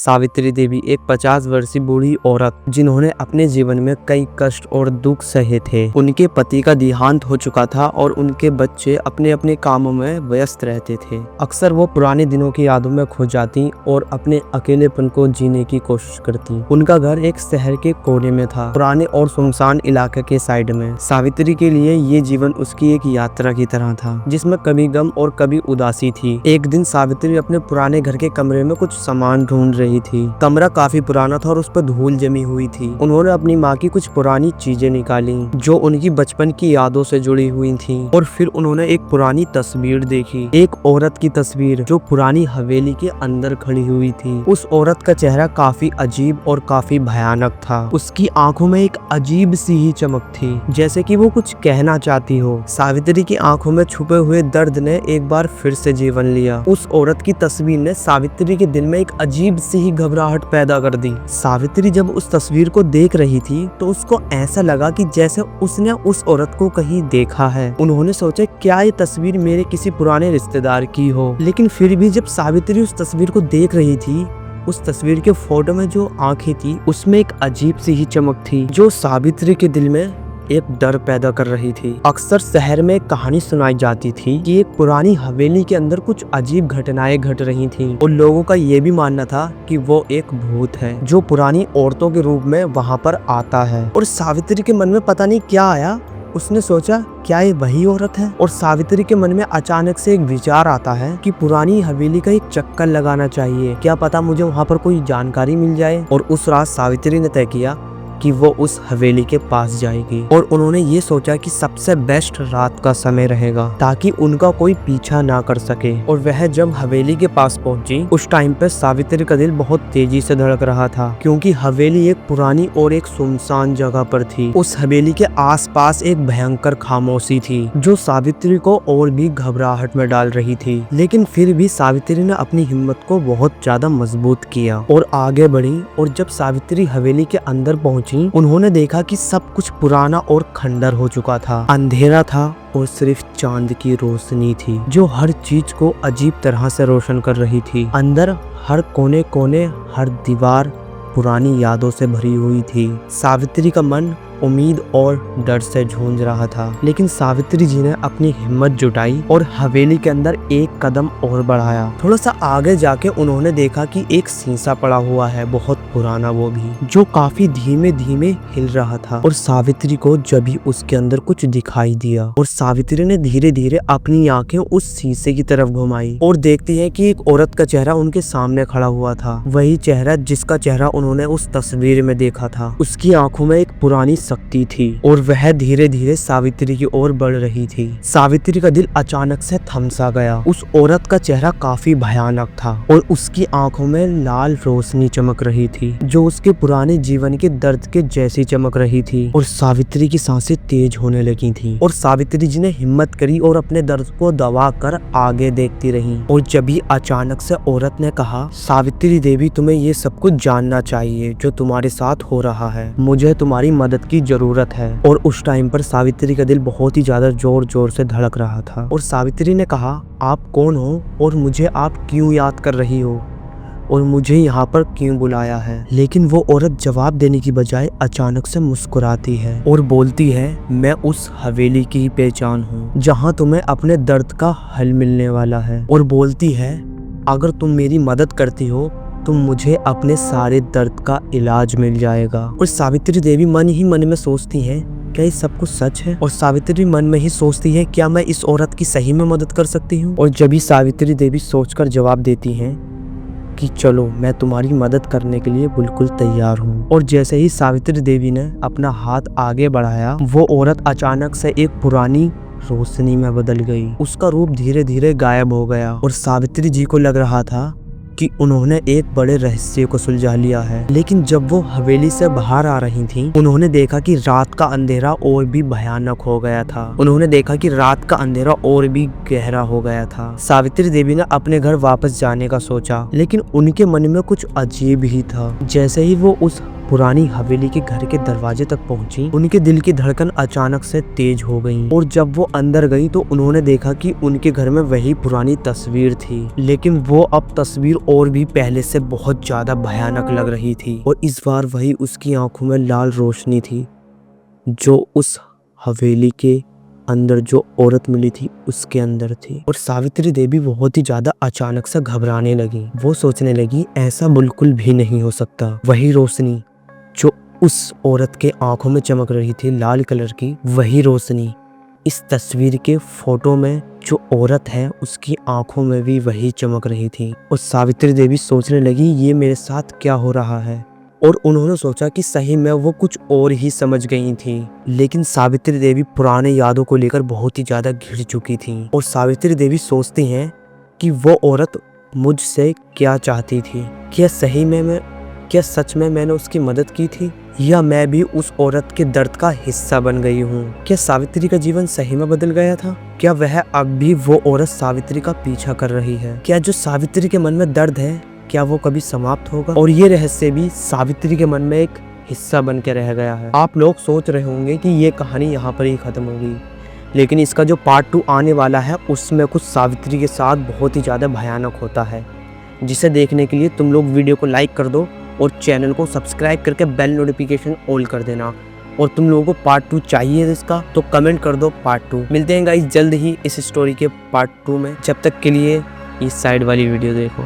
सावित्री देवी एक 50 वर्षीय बूढ़ी औरत जिन्होंने अपने जीवन में कई कष्ट और दुख सहे थे। उनके पति का देहांत हो चुका था और उनके बच्चे अपने अपने कामों में व्यस्त रहते थे। अक्सर वो पुराने दिनों की यादों में खो जाती और अपने अकेलेपन को जीने की कोशिश करती। उनका घर एक शहर के कोने में था, पुराने और सुनसान इलाके के साइड में। सावित्री के लिए ये जीवन उसकी एक यात्रा की तरह था, जिसमें कभी गम और कभी उदासी थी। एक दिन सावित्री अपने पुराने घर के कमरे में कुछ सामान ढूंढ रही थी। कमरा काफी पुराना था और उस पर धूल जमी हुई थी। उन्होंने अपनी माँ की कुछ पुरानी चीजें निकाली जो उनकी बचपन की यादों से जुड़ी हुई थी, और फिर उन्होंने एक पुरानी तस्वीर देखी, एक औरत की तस्वीर जो पुरानी हवेली के अंदर खड़ी हुई थी। उस औरत का चेहरा काफी अजीब और काफी भयानक था। उसकी आंखों में एक अजीब सी ही चमक थी, जैसे कि वो कुछ कहना चाहती हो। सावित्री की आंखों में छुपे हुए दर्द ने एक बार फिर से जीवन लिया। उस औरत की तस्वीर ने सावित्री के दिल में एक अजीब सी ही घबराहट पैदा कर दी। सावित्री जब उस तस्वीर को देख रही थी तो उसको ऐसा लगा कि जैसे उसने उस औरत को कहीं देखा है। उन्होंने सोचा क्या ये तस्वीर मेरे किसी पुराने रिश्तेदार की हो, लेकिन फिर भी जब सावित्री उस तस्वीर को देख रही थी, उस तस्वीर के फोटो में जो आंखें थी उसमें एक अजीब सी ही चमक थी जो सावित्री के दिल में एक डर पैदा कर रही थी। अक्सर शहर में एक कहानी सुनाई जाती थी कि एक पुरानी हवेली के अंदर कुछ अजीब घटनाएं घट रही थीं और लोगों का ये भी मानना था कि वो एक भूत है जो पुरानी औरतों के रूप में वहां पर आता है। और सावित्री के मन में पता नहीं क्या आया, उसने सोचा क्या ये वही औरत है। और सावित्री के मन में अचानक से एक विचार आता है कि पुरानी हवेली का एक चक्कर लगाना चाहिए, क्या पता मुझे वहाँ पर कोई जानकारी मिल जाए। और उस रात सावित्री ने तय किया कि वो उस हवेली के पास जाएगी, और उन्होंने ये सोचा कि सबसे बेस्ट रात का समय रहेगा ताकि उनका कोई पीछा ना कर सके। और वह जब हवेली के पास पहुंची उस टाइम पे सावित्री का दिल बहुत तेजी से धड़क रहा था, क्योंकि हवेली एक पुरानी और एक सुनसान जगह पर थी। उस हवेली के आसपास एक भयंकर खामोशी थी जो सावित्री को और भी घबराहट में डाल रही थी। लेकिन फिर भी सावित्री ने अपनी हिम्मत को बहुत ज्यादा मजबूत किया और आगे बढ़ी। और जब सावित्री हवेली के अंदर पहुंची उन्होंने देखा कि सब कुछ पुराना और खंडर हो चुका था। अंधेरा था और सिर्फ चांद की रोशनी थी जो हर चीज को अजीब तरह से रोशन कर रही थी। अंदर हर कोने कोने, हर दीवार पुरानी यादों से भरी हुई थी। सावित्री का मन उम्मीद और डर से झूंझ रहा था, लेकिन सावित्री जी ने अपनी हिम्मत जुटाई और हवेली के अंदर एक कदम और बढ़ाया। थोड़ा सा आगे जाके उन्होंने देखा कि एक शीशा पड़ा हुआ है, बहुत पुराना वो भी, जो काफी धीमे धीमे हिल रहा था। और सावित्री को जब भी उसके अंदर कुछ दिखाई दिया और सावित्री ने धीरे धीरे अपनी आंखें उस शीशे की तरफ घुमाई और देखती है कि एक औरत का चेहरा उनके सामने खड़ा हुआ था, वही चेहरा जिसका चेहरा उन्होंने उस तस्वीर में देखा था। उसकी आंखों में एक पुरानी शक्ति थी और वह धीरे धीरे सावित्री की ओर बढ़ रही थी। सावित्री का दिल अचानक से थम सा गया। उस औरत का चेहरा काफी भयानक था और उसकी आंखों में लाल रोशनी चमक रही थी जो उसके पुराने जीवन के दर्द के जैसी चमक रही थी। और सावित्री की सांसें तेज होने लगी थी और सावित्री जी ने हिम्मत करी और अपने दर्द को दबा कर आगे देखती रही। और जब भी अचानक से औरत ने कहा, सावित्री देवी तुम्हें ये सब कुछ जानना चाहिए जो तुम्हारे साथ हो रहा है, मुझे तुम्हारी मदद की जरूरत है। और उस टाइम पर सावित्री का दिल बहुत ही ज्यादा जोर जोर से धड़क रहा था। और सावित्री ने कहा, आप कौन हो और मुझे आप क्यों याद कर रही हो और मुझे यहाँ पर क्यों बुलाया है। लेकिन वो औरत जवाब देने की बजाय अचानक से मुस्कुराती है और बोलती है, मैं उस हवेली की ही पहचान हूँ जहाँ तुम्हें अपने दर्द का हल मिलने वाला है। और बोलती है, अगर तुम मेरी मदद करती हो तो मुझे अपने सारे दर्द का इलाज मिल जाएगा। और सावित्री देवी मन ही मन में सोचती है, क्या ये सब कुछ सच है। और सावित्री मन में ही सोचती है, क्या मैं इस औरत की सही में मदद कर सकती हूँ। और जब ही सावित्री देवी सोचकर जवाब देती हैं कि चलो मैं तुम्हारी मदद करने के लिए बिल्कुल तैयार हूँ। और जैसे ही सावित्री देवी ने अपना हाथ आगे बढ़ाया, वो औरत अचानक से एक पुरानी रोशनी में बदल गई। उसका रूप धीरे धीरे गायब हो गया और सावित्री जी को लग रहा था कि उन्होंने एक बड़े रहस्य को सुलझा लिया है। लेकिन जब वो हवेली से बाहर आ रही थीं, उन्होंने देखा कि रात का अंधेरा और भी भयानक हो गया था। उन्होंने देखा कि रात का अंधेरा और भी गहरा हो गया था। सावित्री देवी ने अपने घर वापस जाने का सोचा, लेकिन उनके मन में कुछ अजीब ही था। जैसे ही वो उस पुरानी हवेली के घर के दरवाजे तक पहुंची, उनके दिल की धड़कन अचानक से तेज हो गई। और जब वो अंदर गई तो उन्होंने देखा कि उनके घर में वही पुरानी तस्वीर थी, लेकिन वो अब तस्वीर और भी पहले से बहुत ज्यादा भयानक लग रही थी। और इस बार वही उसकी आंखों में लाल रोशनी थी जो उस हवेली के अंदर जो औरत मिली थी उसके अंदर थी। और सावित्री देवी बहुत ही ज्यादा अचानक से घबराने लगी। वो सोचने लगी ऐसा बिल्कुल भी नहीं हो सकता। वही रोशनी जो उस औरत के आंखों में चमक रही थी लाल कलर की, वही रोशनी इस तस्वीर के फोटो में जो औरत है उसकी आंखों में भी वही चमक रही थी। और सावित्री देवी सोचने लगी ये मेरे साथ क्या हो रहा है। और उन्होंने सोचा कि सही में वो कुछ और ही समझ गई थी। लेकिन सावित्री देवी पुराने यादों को लेकर बहुत ही ज्यादा घिर चुकी थी। और सावित्री देवी सोचती हैं कि वो औरत मुझसे क्या चाहती थी। क्या सच में मैंने उसकी मदद की थी, या मैं भी उस औरत के दर्द का हिस्सा बन गई हूँ। क्या सावित्री का जीवन सही में बदल गया था? क्या वह अब भी वो औरत सावित्री का पीछा कर रही है? क्या जो सावित्री के मन में दर्द है क्या वो कभी समाप्त होगा? और ये रहस्य भी सावित्री के मन में एक हिस्सा बन के रह गया है। आप लोग सोच रहे होंगे कि ये कहानी यहाँ पर ही खत्म होगी, लेकिन इसका जो पार्ट 2 आने वाला है उसमें कुछ सावित्री के साथ बहुत ही ज़्यादा भयानक होता है, जिसे देखने के लिए तुम लोग वीडियो को लाइक कर दो और चैनल को सब्सक्राइब करके बेल नोटिफिकेशन ऑल कर देना। और तुम लोगों को पार्ट 2 चाहिए इसका तो कमेंट कर दो पार्ट 2। मिलते हैं गाइस जल्द ही इस स्टोरी के पार्ट 2 में। जब तक के लिए इस साइड वाली वीडियो देखो।